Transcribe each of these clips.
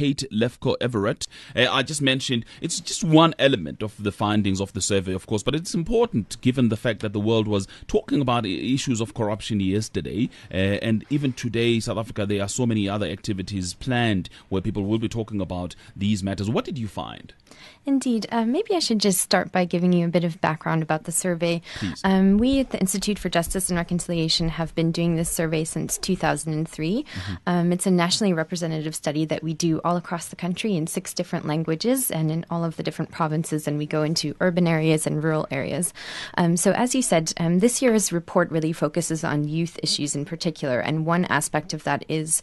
Kate Lefko-Everett. I just mentioned it's just one element of the findings of the survey, of course, but it's important given the fact that the world was talking about issues of corruption yesterday, and even today, South Africa, there are so many other activities planned where people will be talking about these matters. What did you find? Indeed. Maybe I should just start by giving you a bit of background about the survey. Please. We at the Institute for Justice and Reconciliation have been doing this survey since 2003. It's a nationally representative study that we do all across the country in 6 different languages and in all of the different provinces, and we go into urban areas and rural areas. So as you said, this year's report really focuses on youth issues in particular, and one aspect of that is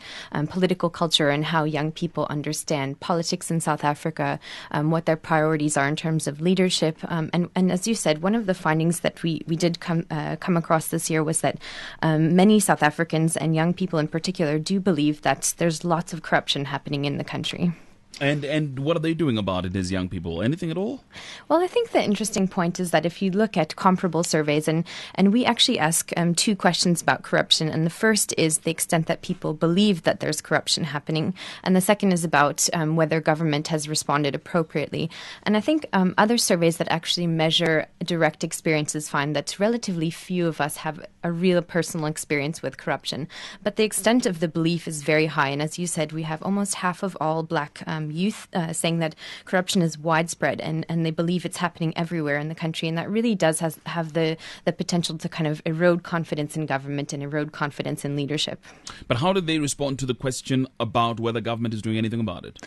political culture and how young people understand politics in South Africa, what their priorities are in terms of leadership. And as you said, one of the findings that we did come across this year was that many South Africans and young people in particular do believe that there's lots of corruption happening in the country. And what are they doing about it as young people? Anything at all? Well, I think the interesting point is that if you look at comparable surveys, and we actually ask 2 questions about corruption, and the first is the extent that people believe that there's corruption happening, and the second is about whether government has responded appropriately. And I think other surveys that actually measure direct experiences find that relatively few of us have a real personal experience with corruption, but the extent of the belief is very high. And as you said, we have almost half of all Black youth saying that corruption is widespread and they believe it's happening everywhere in the country. And that really does have the potential to kind of erode confidence in government and erode confidence in leadership. But how did they respond to the question about whether government is doing anything about it?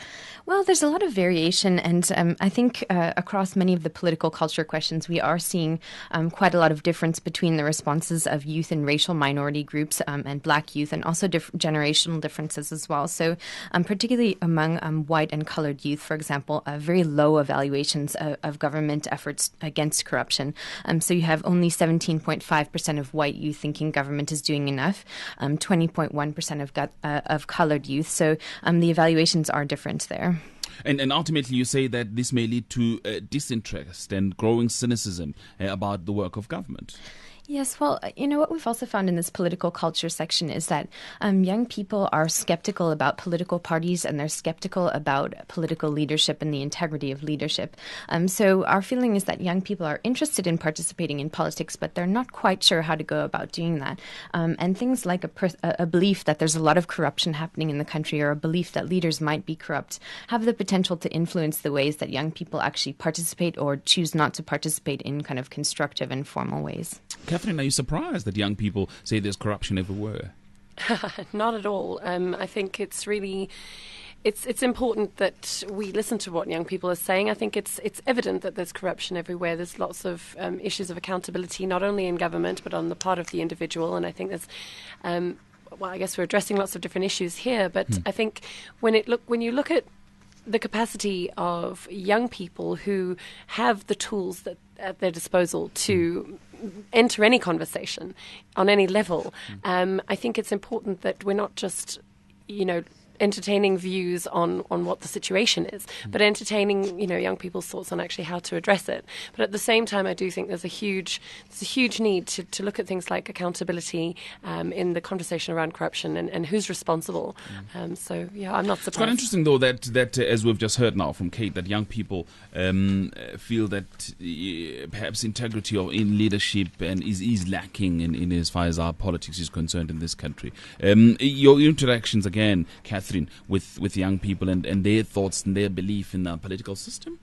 Well, there's a lot of variation, and I think across many of the political culture questions, we are seeing quite a lot of difference between the responses of youth and racial minority groups and Black youth, and also generational differences as well. So particularly among white and colored youth, for example, very low evaluations of government efforts against corruption. So you have only 17.5% of white youth thinking government is doing enough, 20.1% of colored youth. So the evaluations are different there. And ultimately, you say that this may lead to disinterest and growing cynicism about the work of government. Yes, well, what we've also found in this political culture section is that young people are skeptical about political parties, and they're skeptical about political leadership and the integrity of leadership. So our feeling is that young people are interested in participating in politics, but they're not quite sure how to go about doing that. And things like a belief that there's a lot of corruption happening in the country, or a belief that leaders might be corrupt, have the potential to influence the ways that young people actually participate or choose not to participate in kind of constructive and formal ways. Catherine, are you surprised that young people say there's corruption everywhere? Not at all. I think it's really... It's important that we listen to what young people are saying. I think it's evident that there's corruption everywhere. There's lots of issues of accountability, not only in government, but on the part of the individual. And I think there's... well, I guess we're addressing lots of different issues here, but I think when you look at the capacity of young people who have the tools that at their disposal to enter any conversation on any level, I think it's important that we're not just, entertaining views on what the situation is, but entertaining, young people's thoughts on actually how to address it. But at the same time, I do think there's a huge need to look at things like accountability in the conversation around corruption and who's responsible. So, yeah, I'm not surprised. It's quite interesting, though, that as we've just heard now from Kate, that young people feel that perhaps integrity in leadership and is lacking in as far as our politics is concerned in this country. Your interactions, again, Catherine, with young people and their thoughts and their belief in our political system?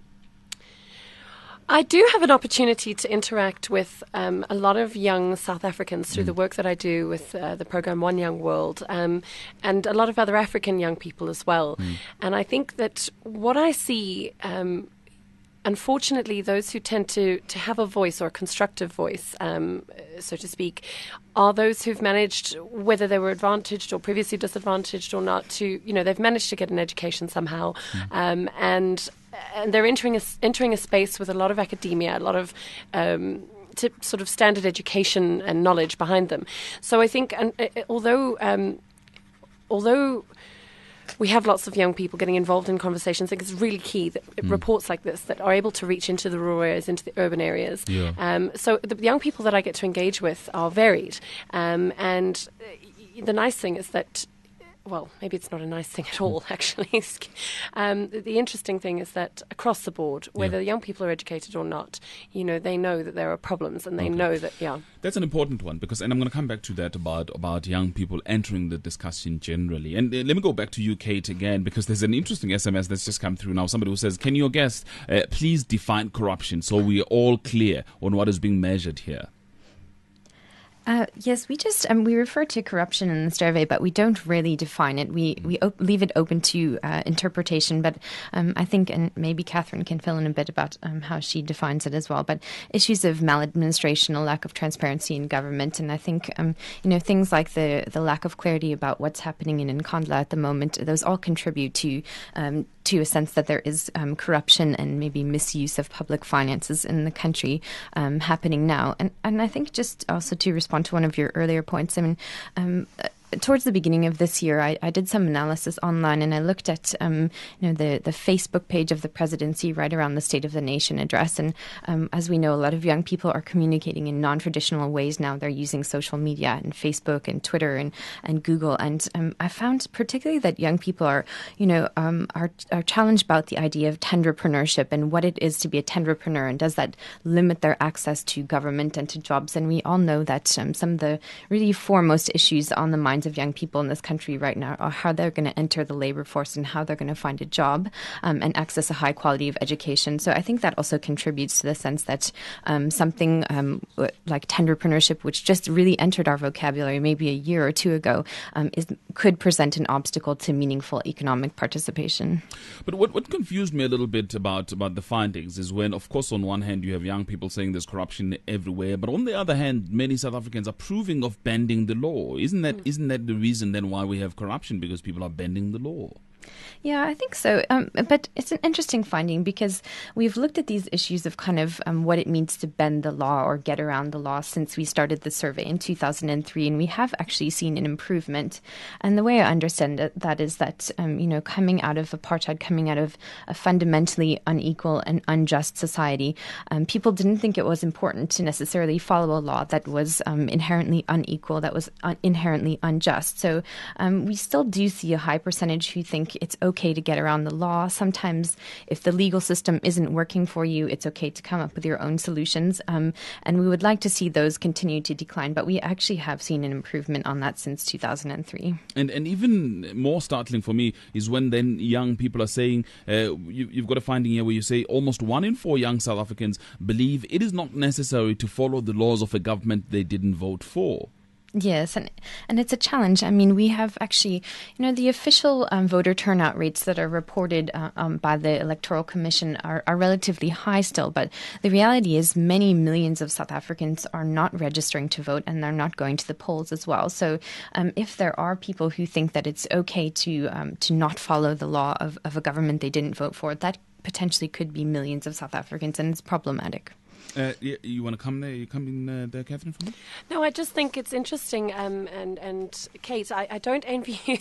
I do have an opportunity to interact with a lot of young South Africans through the work that I do with the program One Young World, and a lot of other African young people as well. And I think that what I see, unfortunately, those who tend to have a voice, or a constructive voice, so to speak, are those who've managed, whether they were advantaged or previously disadvantaged or not, to, they've managed to get an education somehow, and they're entering a space with a lot of academia, a lot of sort of standard education and knowledge behind them. So I think, although we have lots of young people getting involved in conversations, I think it's really key that reports like this that are able to reach into the rural areas, into the urban areas. Yeah. So the young people that I get to engage with are varied. And the nice thing is that well, maybe it's not a nice thing at all, actually. The interesting thing is that across the board, whether young people are educated or not, they know that there are problems, and they know that, That's an important one, because, and I'm going to come back to that about young people entering the discussion generally. And let me go back to you, Kate, again, because there's an interesting SMS that's just come through now. Somebody who says, can your guest please define corruption so we're all clear on what is being measured here? Yes, we refer to corruption in the survey, but we don't really define it. We leave it open to interpretation. But I think, and maybe Catherine can fill in a bit about how she defines it as well. But issues of maladministration, a lack of transparency in government, and I think things like the lack of clarity about what's happening in Nkandla at the moment. Those all contribute to a sense that there is corruption and maybe misuse of public finances in the country happening now. And I think just also to respond to one of your earlier points, I mean, towards the beginning of this year, I did some analysis online, and I looked at the Facebook page of the presidency right around the State of the Nation address. And as we know, a lot of young people are communicating in non-traditional ways now. They're using social media and Facebook and Twitter and Google. And I found particularly that young people are challenged about the idea of tenderpreneurship and what it is to be a tenderpreneur, and does that limit their access to government and to jobs. And we all know that some of the really foremost issues on the mind of young people in this country right now are how they're going to enter the labor force and how they're going to find a job and access a high quality of education. So I think that also contributes to the sense that something like tenderpreneurship, which just really entered our vocabulary maybe a year or two ago, could present an obstacle to meaningful economic participation. But what confused me a little bit about the findings is when, of course, on one hand you have young people saying there's corruption everywhere, but on the other hand, many South Africans are approving of bending the law. Isn't that the reason then why we have corruption? Because people are bending the law. Yeah, I think so. But it's an interesting finding because we've looked at these issues of kind of what it means to bend the law or get around the law since we started the survey in 2003, and we have actually seen an improvement. And the way I understand that is that, coming out of apartheid, coming out of a fundamentally unequal and unjust society, people didn't think it was important to necessarily follow a law that was inherently unequal, that was inherently unjust. So we still do see a high percentage who think it's okay to get around the law. Sometimes if the legal system isn't working for you, it's okay to come up with your own solutions. And we would like to see those continue to decline. But we actually have seen an improvement on that since 2003. And even more startling for me is when then young people are saying, you've got a finding here where you say almost 1 in 4 young South Africans believe it is not necessary to follow the laws of a government they didn't vote for. Yes, and it's a challenge. I mean, we have actually, the official voter turnout rates that are reported by the Electoral Commission are relatively high still. But the reality is many millions of South Africans are not registering to vote, and they're not going to the polls as well. So if there are people who think that it's okay to not follow the law of a government they didn't vote for, that potentially could be millions of South Africans, and it's problematic. You want to come there? You come in there, Catherine, for me? No, I just think it's interesting. And Kate, I don't envy you.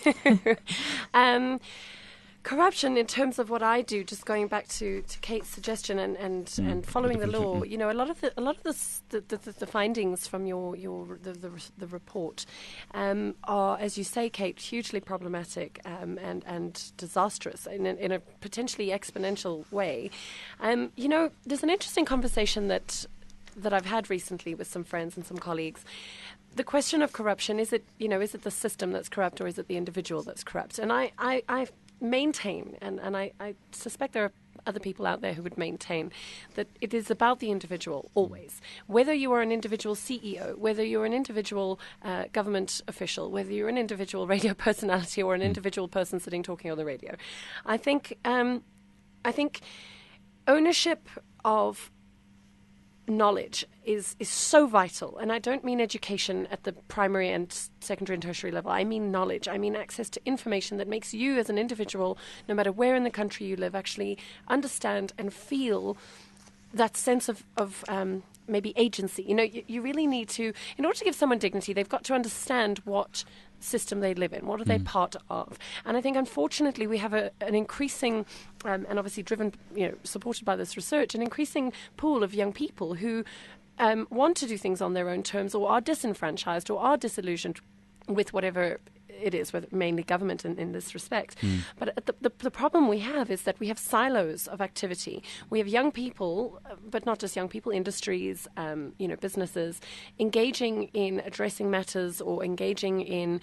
Corruption, in terms of what I do, just going back to Kate's suggestion and following the law, a lot of the findings from the report are, as you say, Kate, hugely problematic and disastrous in a potentially exponential way. There's an interesting conversation that I've had recently with some friends and some colleagues. The question of corruption, is it the system that's corrupt, or is it the individual that's corrupt? And I maintain, and I suspect there are other people out there who would maintain, that it is about the individual always. Whether you are an individual CEO, whether you're an individual government official, whether you're an individual radio personality or an individual person sitting talking on the radio. I think ownership of knowledge is so vital, and I don't mean education at the primary and secondary and tertiary level. I mean knowledge. I mean access to information that makes you as an individual, no matter where in the country you live, actually understand and feel that sense of maybe agency. You really need to, in order to give someone dignity, they've got to understand what system they live in, what are they part of. And I think, unfortunately, we have an increasing, and obviously driven, supported by this research, an increasing pool of young people who want to do things on their own terms, or are disenfranchised, or are disillusioned with whatever it is, with mainly government in this respect. But the problem we have is that we have silos of activity. We have young people, but not just young people, industries, businesses, engaging in addressing matters or engaging in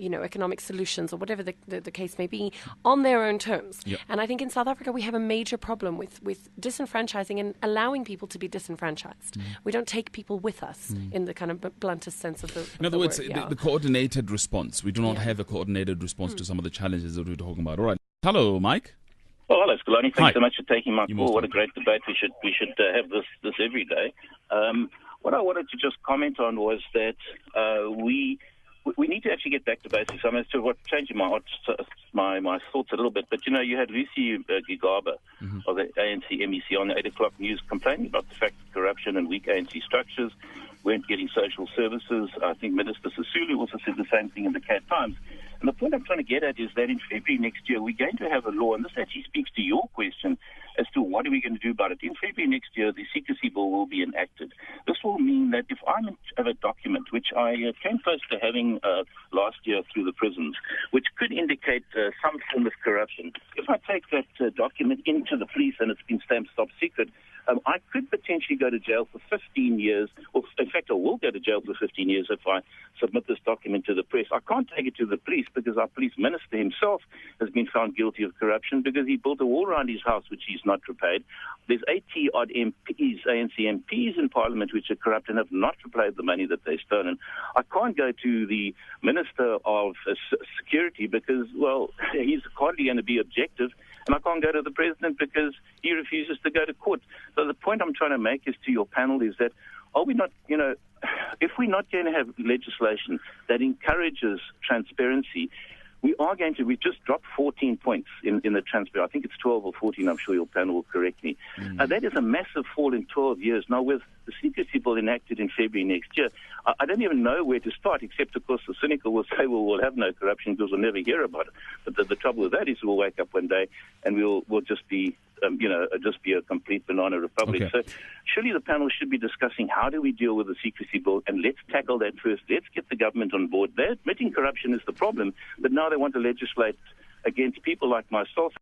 economic solutions or whatever the case may be on their own terms. Yep. And I think in South Africa we have a major problem with disenfranchising and allowing people to be disenfranchised. We don't take people with us in the kind of bluntest sense of the In other words, word, the coordinated response. We do not have a coordinated response to some of the challenges that we're talking about. All right. Hello, Mike. Oh, hello, Scolani. Thanks so much for taking my You're call. most What a welcome. great debate. We should have this every day. What I wanted to just comment on was that we need to actually get back to basics. I mean, to what changing my thoughts a little bit. But you had Lucy Gigaba of the ANC MEC on the 8 o'clock news complaining about the fact that corruption and weak ANC structures weren't getting social services. I think Minister Sisulu also said the same thing in the Cape Times. And the point I'm trying to get at is that in February next year, we're going to have a law, and this actually speaks to your question as to what are we going to do about it. In February next year, the secrecy bill will be enacted. This will mean that if I have a document, which I came close to having last year through the prisons, which could indicate some form of corruption, if I take that document into the police and it's been stamped top secret, I could potentially go to jail for 15 years, or in fact I will go to jail for 15 years if I submit this document to the press. I can't take it to the police because our police minister himself has been found guilty of corruption because he built a wall around his house which he's not repaid. There's 80-odd MPs, ANC MPs in Parliament which are corrupt and have not repaid the money that they've stolen. I can't go to the Minister of Security because, well, he's hardly going to be objective. And I can't go to the president because he refuses to go to court. So the point I'm trying to make is to your panel is that are we not, if we're not going to have legislation that encourages transparency, we've just dropped 14 points in the transparency. I think it's 12 or 14, I'm sure your panel will correct me. That is a massive fall in 12 years. Now, with the secrecy bill enacted in February next year, I don't even know where to start, except, of course, the cynical will say, well, we'll have no corruption because we'll never hear about it. But the trouble with that is we'll wake up one day and we'll just be a complete banana republic. Okay. So surely the panel should be discussing how do we deal with the secrecy bill, and let's tackle that first. Let's get the government on board. They're admitting corruption is the problem, but now they want to legislate against people like myself.